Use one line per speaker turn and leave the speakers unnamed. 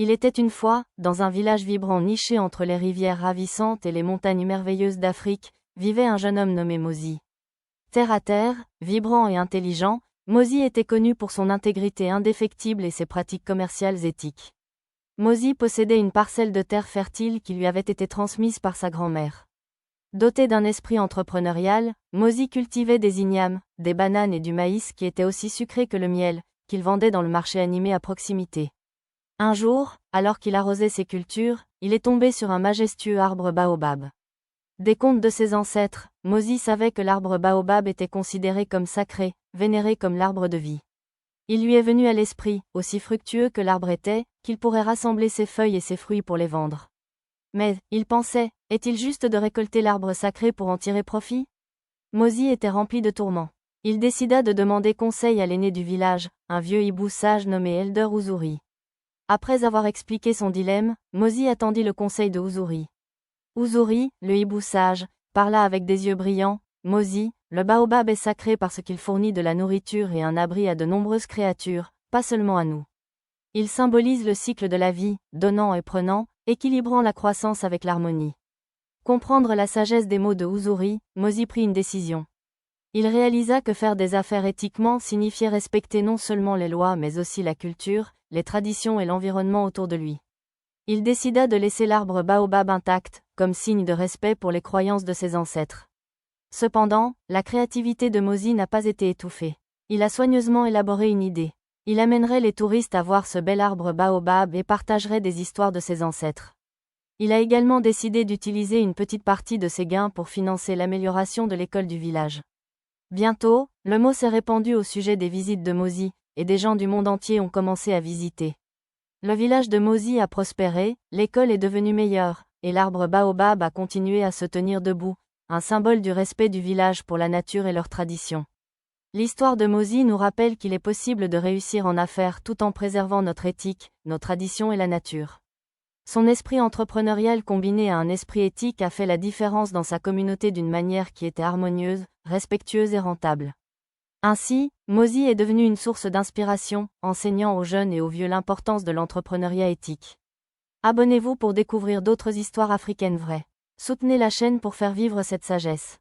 Il était une fois, dans un village vibrant niché entre les rivières ravissantes et les montagnes merveilleuses d'Afrique, vivait un jeune homme nommé Mozi. Terre à terre, vibrant et intelligent, Mozi était connu pour son intégrité indéfectible et ses pratiques commerciales éthiques. Mozi possédait une parcelle de terre fertile qui lui avait été transmise par sa grand-mère. Doté d'un esprit entrepreneurial, Mozi cultivait des ignames, des bananes et du maïs qui étaient aussi sucrés que le miel, qu'il vendait dans le marché animé à proximité. Un jour, alors qu'il arrosait ses cultures, il est tombé sur un majestueux arbre baobab. Des contes de ses ancêtres, Mozi savait que l'arbre baobab était considéré comme sacré, vénéré comme l'arbre de vie. Il lui est venu à l'esprit, aussi fructueux que l'arbre était, qu'il pourrait rassembler ses feuilles et ses fruits pour les vendre. Mais, il pensait, est-il juste de récolter l'arbre sacré pour en tirer profit? Mozi était rempli de tourments. Il décida de demander conseil à l'aîné du village, un vieux hibou sage nommé Elder Uzuri. Après avoir expliqué son dilemme, Mozi attendit le conseil de Uzuri. Uzuri, le hibou sage, parla avec des yeux brillants. Mozi, le baobab est sacré parce qu'il fournit de la nourriture et un abri à de nombreuses créatures, pas seulement à nous. Il symbolise le cycle de la vie, donnant et prenant, équilibrant la croissance avec l'harmonie. Comprendre la sagesse des mots de Uzuri, Mozi prit une décision. Il réalisa que faire des affaires éthiquement signifiait respecter non seulement les lois mais aussi la culture, les traditions et l'environnement autour de lui. Il décida de laisser l'arbre baobab intact, comme signe de respect pour les croyances de ses ancêtres. Cependant, la créativité de Mozi n'a pas été étouffée. Il a soigneusement élaboré une idée. Il amènerait les touristes à voir ce bel arbre baobab et partagerait des histoires de ses ancêtres. Il a également décidé d'utiliser une petite partie de ses gains pour financer l'amélioration de l'école du village. Bientôt, le mot s'est répandu au sujet des visites de Mozi, et des gens du monde entier ont commencé à visiter. Le village de Mozi a prospéré, l'école est devenue meilleure, et l'arbre baobab a continué à se tenir debout, un symbole du respect du village pour la nature et leurs traditions. L'histoire de Mozi nous rappelle qu'il est possible de réussir en affaires tout en préservant notre éthique, nos traditions et la nature. Son esprit entrepreneurial combiné à un esprit éthique a fait la différence dans sa communauté d'une manière qui était harmonieuse, respectueuse et rentable. Ainsi, Mozi est devenu une source d'inspiration, enseignant aux jeunes et aux vieux l'importance de l'entrepreneuriat éthique. Abonnez-vous pour découvrir d'autres histoires africaines vraies. Soutenez la chaîne pour faire vivre cette sagesse.